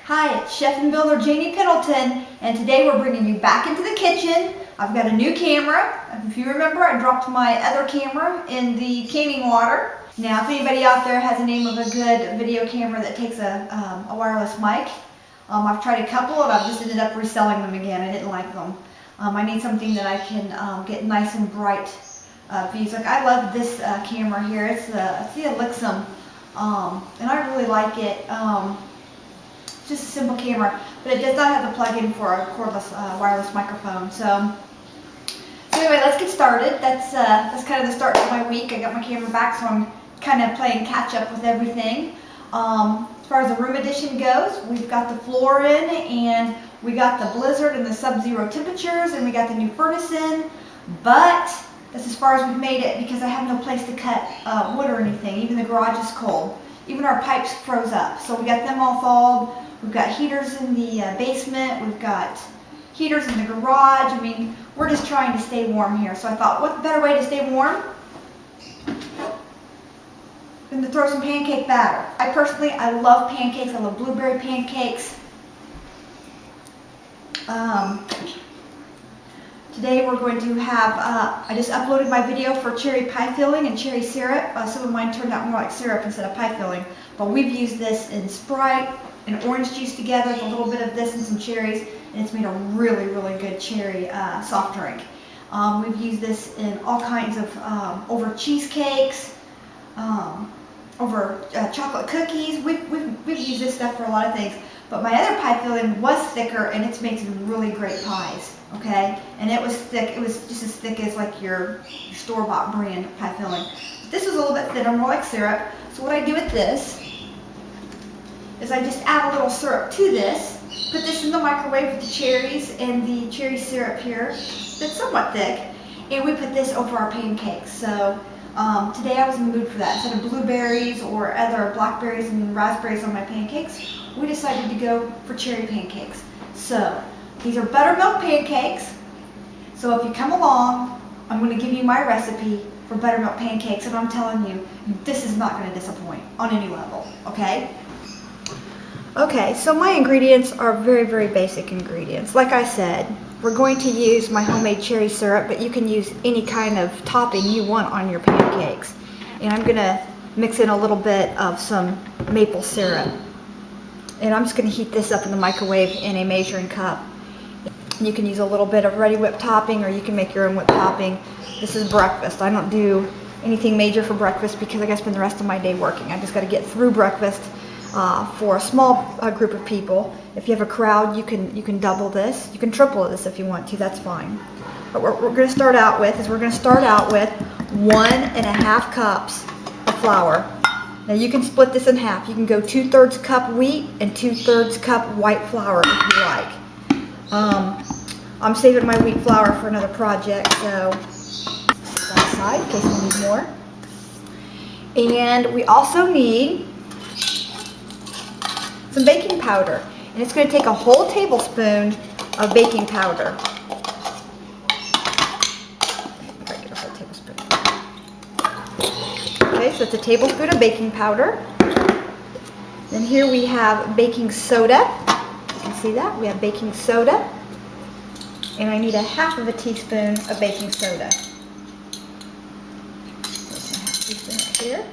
Hi, it's Chef and Builder Janie Pendleton, and today we're bringing you back into the kitchen. I've got a new camera. If you remember, I dropped my other camera in the canning water. Now, if anybody out there has a name of a good video camera that takes a wireless mic, I've tried a couple and I've just ended up reselling them again. I didn't like them. I need something that I can get nice and bright views. Like I love this camera here. It's the Elixum, and I really like it. Just a simple camera, but it does not have the plug-in for a cordless wireless microphone. So anyway, let's get started. That's kind of the start of my week. I got my camera back, so I'm kind of playing catch up with everything. As far as the room addition goes, we've got the floor in, and we got the blizzard and the sub-zero temperatures, and we got the new furnace in. But that's as far as we've made it because I have no place to cut wood or anything. Even the garage is cold. Even our pipes froze up. So we got them all thawed. We've got heaters in the basement. We've got heaters in the garage. I mean, we're just trying to stay warm here. So I thought, what better way to stay warm than to throw some pancake batter. I love pancakes. I love blueberry pancakes. Today we're going to have, I just uploaded my video for cherry pie filling and cherry syrup. Some of mine turned out more like syrup instead of pie filling. But we've used this in Sprite and orange juice together with a little bit of this and some cherries. And it's made a really, really good cherry soft drink. We've used this in all kinds of, over cheesecakes, over chocolate cookies. We've used this stuff for a lot of things. But my other pie filling was thicker, and it's made some really great pies, okay? And it was thick. It was just as thick as like your store-bought brand pie filling. This was a little bit thinner, more like syrup. So what I do with this is I just add a little syrup to this, put this in the microwave with the cherries and the cherry syrup here that's somewhat thick, and we put this over our pancakes. So today I was in the mood for that. Instead of blueberries or other blackberries and raspberries on my pancakes, we decided to go for cherry pancakes. So these are buttermilk pancakes. So if you come along, I'm going to give you my recipe for buttermilk pancakes, and I'm telling you, this is not going to disappoint on any level, okay? Okay, so my ingredients are very, very basic ingredients. Like I said, we're going to use my homemade cherry syrup, but you can use any kind of topping you want on your pancakes. And I'm going to mix in a little bit of some maple syrup. And I'm just going to heat this up in the microwave in a measuring cup. You can use a little bit of ready whipped topping, or you can make your own whipped topping. This is breakfast. I don't do anything major for breakfast because I got to spend the rest of my day working. I just got to get through breakfast for a small group of people. If you have a crowd, you can double this. You can triple this if you want to. That's fine. But what we're going to start out with is 1.5 cups of flour. Now you can split this in half. You can go 2/3 cup wheat and 2/3 cup white flour if you like. I'm saving my wheat flour for another project, so set that aside in case we need more. And we also need some baking powder. And it's going to take a whole tablespoon of baking powder. Okay, so it's a tablespoon of baking powder. Then here we have baking soda. You can see that. We have baking soda. And I need 1/2 teaspoon of baking soda. That's a 1/2 teaspoon right here.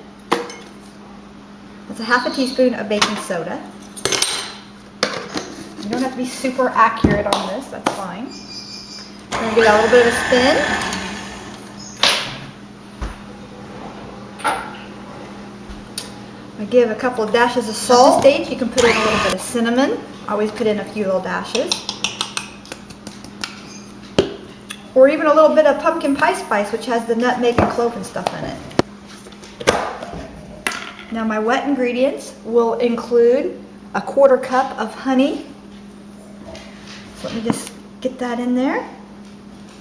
That's 1/2 teaspoon of baking soda. You don't have to be super accurate on this. That's fine. I'm going to give that a little bit of a spin. I give a couple of dashes of salt. At this stage, you can put in a little bit of cinnamon. I always put in a few little dashes. Or even a little bit of pumpkin pie spice, which has the nutmeg and clove and stuff in it. Now my wet ingredients will include 1/4 cup of honey. So let me just get that in there.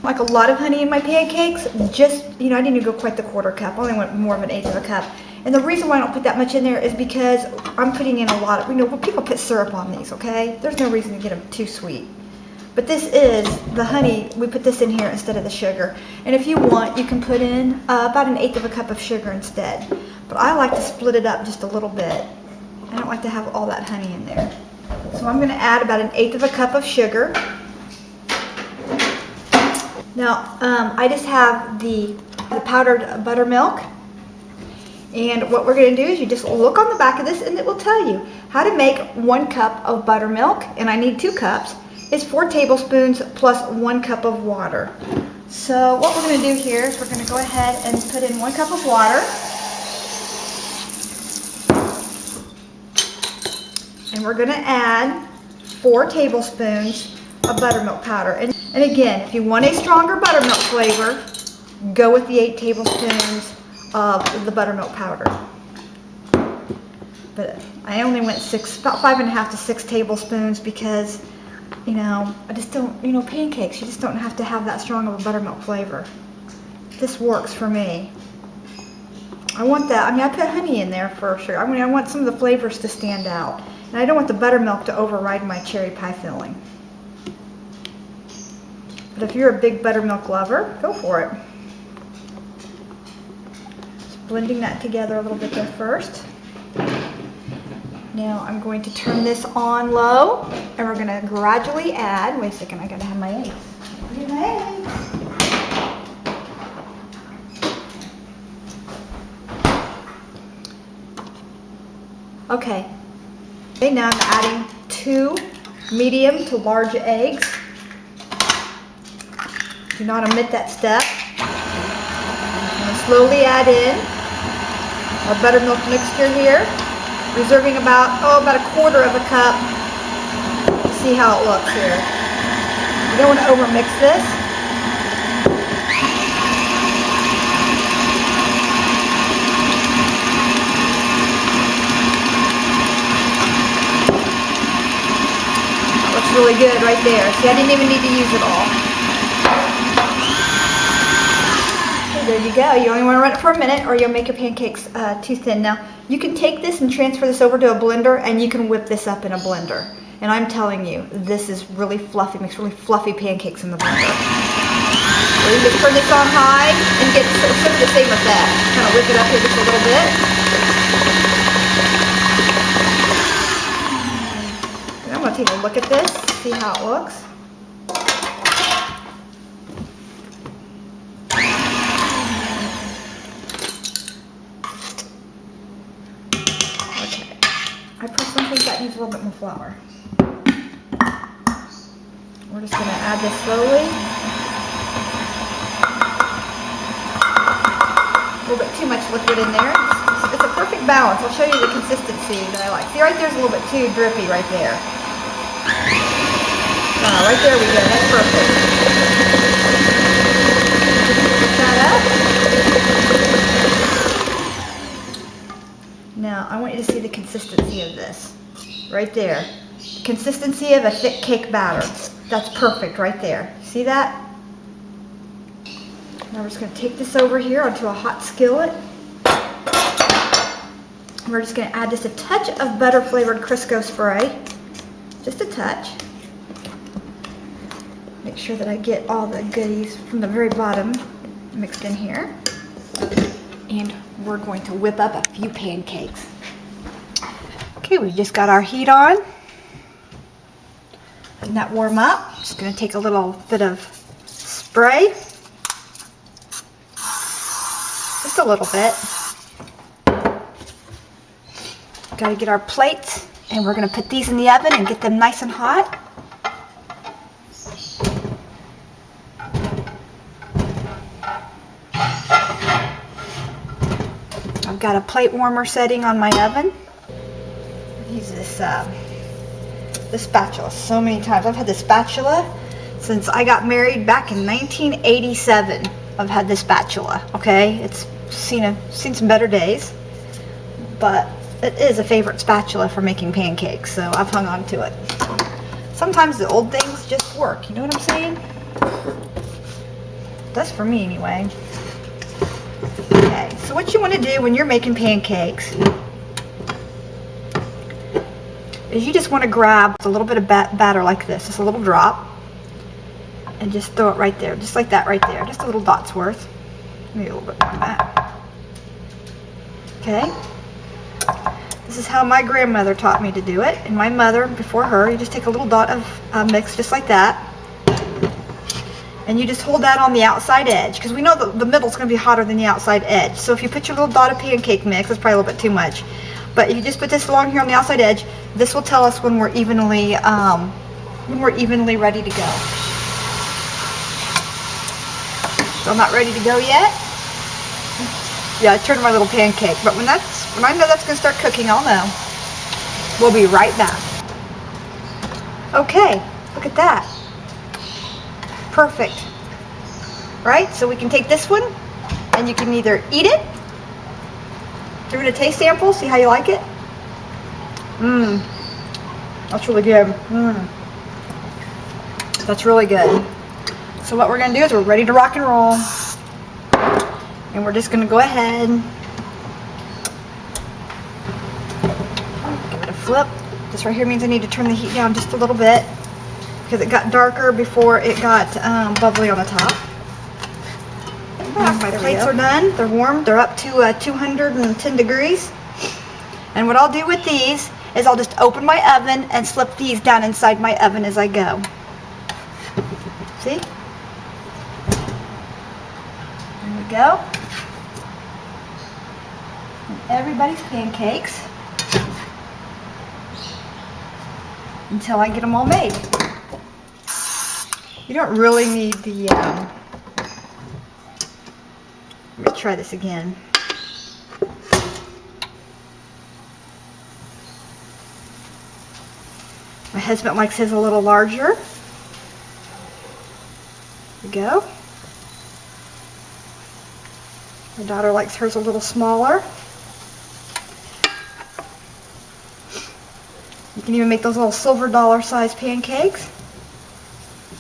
Like a lot of honey in my pancakes, just, I didn't even go quite the 1/4 cup. I only went more of 1/8 cup. And the reason why I don't put that much in there is because I'm putting in a lot of, people put syrup on these, okay? There's no reason to get them too sweet. But this is the honey, we put this in here instead of the sugar. And if you want, you can put in about 1/8 cup of sugar instead. But I like to split it up just a little bit. I don't like to have all that honey in there. So I'm going to add about 1/8 of a cup of sugar. Now, I just have the powdered buttermilk. And what we're going to do is you just look on the back of this and it will tell you how to make 1 cup of buttermilk, and I need 2 cups. It's 4 tablespoons plus 1 cup of water. So what we're going to do here is we're going to go ahead and put in 1 cup of water. And we're going to add 4 tablespoons of buttermilk powder. And again, if you want a stronger buttermilk flavor, go with the 8 tablespoons of the buttermilk powder. But I only went about 5.5 to 6 tablespoons because, you know, I just don't, you know, pancakes, you just don't have to have that strong of a buttermilk flavor. This works for me. I want that, I mean, I put honey in there for sure. I mean, I want some of the flavors to stand out. And I don't want the buttermilk to override my cherry pie filling. But if you're a big buttermilk lover, go for it. Just blending that together a little bit there first. Now I'm going to turn this on low, and we're going to gradually add, wait a second, I gotta have my eggs. Get my eggs. Okay, now I'm adding 2 medium to large eggs. Do not omit that step. I'm going to slowly add in our buttermilk mixture here, reserving about 1/4 of a cup. See how it looks here. You don't want to overmix this. That looks really good right there. See, I didn't even need to use it all. There you go. You only want to run it for a minute or you'll make your pancakes too thin. Now, you can take this and transfer this over to a blender and you can whip this up in a blender. And I'm telling you, this is really fluffy, makes really fluffy pancakes in the blender. So you just turn this on high and get sort of the same effect. Kind of whip it up here just a little bit. And I'm going to take a look at this, see how it looks. I personally think that needs a little bit more flour. We're just going to add this slowly. A little bit too much liquid in there. It's a perfect balance. I'll show you the consistency that I like. See, right there's a little bit too drippy right there. Right there we go. That's perfect. Put that up. Now, I want you to see the consistency of this. Right there. Consistency of a thick cake batter. That's perfect right there. See that? Now we're just going to take this over here onto a hot skillet. We're just going to add just a touch of butter flavored Crisco spray. Just a touch. Make sure that I get all the goodies from the very bottom mixed in here. And we're going to whip up a few pancakes. Okay, we just got our heat on. Letting that warm up. Just going to take a little bit of spray. Just a little bit. Got to get our plates, and we're going to put these in the oven and get them nice and hot. I've got a plate warmer setting on my oven. I've used this spatula so many times. I've had this spatula since I got married back in 1987. I've had this spatula, okay? It's seen some better days, but it is a favorite spatula for making pancakes, so I've hung on to it. Sometimes the old things just work, you know what I'm saying? That's for me anyway. Okay, so what you want to do when you're making pancakes is you just want to grab a little bit of batter like this, just a little drop, and just throw it right there, just like that right there, just a little dot's worth, maybe a little bit more than that. Okay, This is how my grandmother taught me to do it, and my mother before her. You just take a little dot of mix just like that, and you just hold that on the outside edge, because we know the middle is going to be hotter than the outside edge. So if you put your little dot of pancake mix, it's probably a little bit too much, but if you just put this along here on the outside edge, this will tell us when we're evenly ready to go. So I'm not ready to go yet. Yeah, I turned my little pancake, but when I know that's going to start cooking, I'll know. We'll be right back. Okay, look at that. Perfect. Right? So we can take this one, and you can either eat it, give it a taste sample, see how you like it. That's really good. That's really good. So what we're going to do is we're ready to rock and roll. And we're just going to go ahead, give it a flip. This right here means I need to turn the heat down just a little bit because it got darker before it got bubbly on the top. My plates are done. They're warm. They're up to 210 degrees. And what I'll do with these is I'll just open my oven and slip these down inside my oven as I go. See? There we go. And everybody's pancakes until I get them all made. You don't really need the, let me try this again. My husband likes his a little larger. There we go. My daughter likes hers a little smaller. You can even make those little silver dollar size pancakes.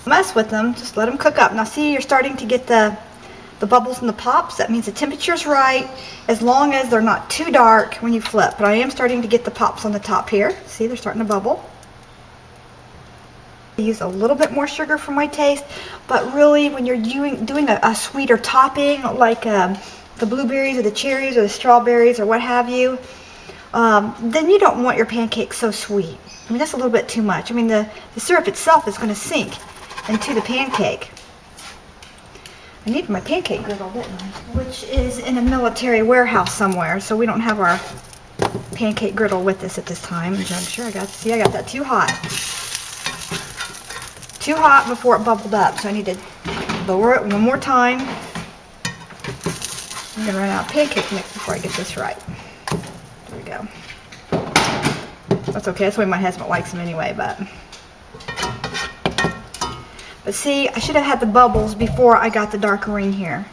Mess with them, just let them cook up. Now see, you're starting to get the bubbles and the pops. That means the temperature's right, as long as they're not too dark when you flip. But I am starting to get the pops on the top here. See, they're starting to bubble. I use a little bit more sugar for my taste, but really when you're doing a sweeter topping, like the blueberries or the cherries or the strawberries or what have you, then you don't want your pancakes so sweet. I mean, that's a little bit too much. I mean, the syrup itself is going to sink into the pancake. I need my pancake griddle, didn't I? Which is in a military warehouse somewhere, so we don't have our pancake griddle with us at this time. I'm sure I got that too hot. Too hot before it bubbled up, so I need to lower it one more time. I'm going to run out of pancake mix before I get this right. There we go. That's okay, that's the way my husband likes them anyway, but see, I should have had the bubbles before I got the darker ring here.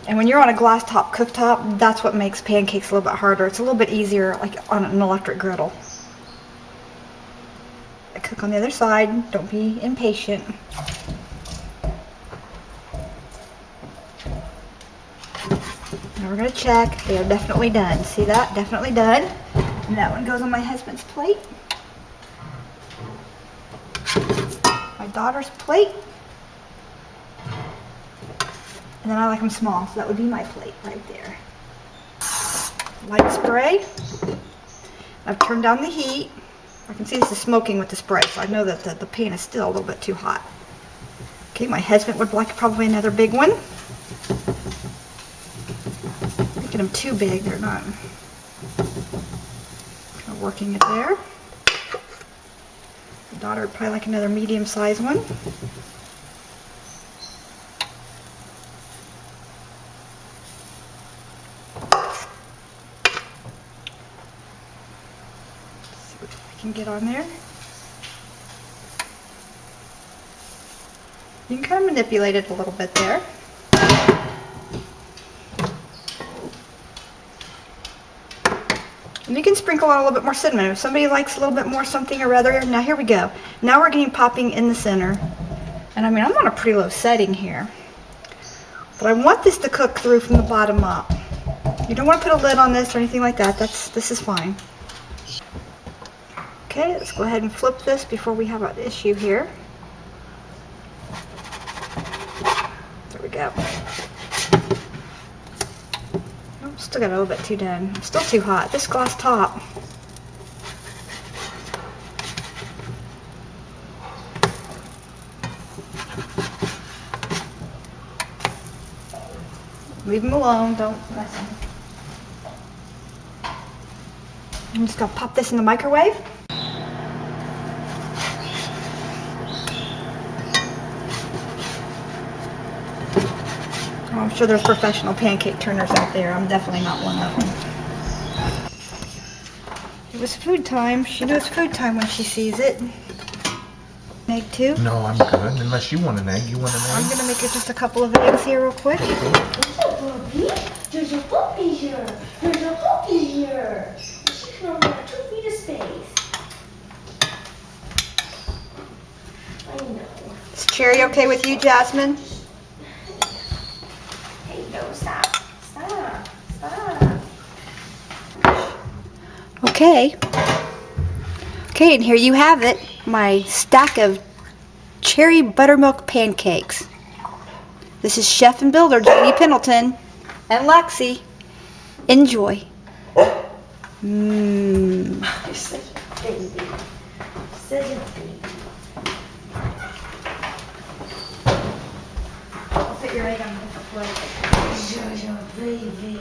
And when you're on a glass top cooktop, that's what makes pancakes a little bit harder. It's a little bit easier like on an electric griddle. I cook on the other side, don't be impatient. Now we're going to check. They are definitely done. See that? Definitely done. And that one goes on my husband's plate. My daughter's plate. And then I like them small, so that would be my plate right there. Light spray. I've turned down the heat. I can see this is smoking with the spray, so I know that the pan is still a little bit too hot. Okay, my husband would like probably another big one. Making them too big, they're not kind of working it there. My daughter would probably like another medium-sized one. Can get on there. You can kind of manipulate it a little bit there. And you can sprinkle on a little bit more cinnamon. If somebody likes a little bit more something or other. Now here we go. Now we're getting popping in the center. And I mean, I'm on a pretty low setting here. But I want this to cook through from the bottom up. You don't want to put a lid on this or anything like that. This is fine. Okay, let's go ahead and flip this before we have an issue here. There we go. Oops, Still got a little bit too done. Still too hot. This glass top. Leave them alone. Don't mess them. I'm just gonna pop this in the microwave. Oh, I'm sure there's professional pancake turners out there. I'm definitely not one of them. It was food time. She knows food time when she sees it. Egg too? No, I'm good. Unless you want an egg. You want an egg? I'm gonna make just a couple of eggs here real quick. There's a puppy. There's a puppy here. There's a puppy here. She can only have 2 feet of space. I know. Is Cherry okay with you, Jasmine? Hey, no, stop. Stop. Stop. Okay. Okay, and here you have it. My stack of cherry buttermilk pancakes. This is chef and builder Jamie Pendleton and Lexi. Enjoy. Mmm. You're such a baby. Such a baby. I'll put your egg on the plate. You're a baby.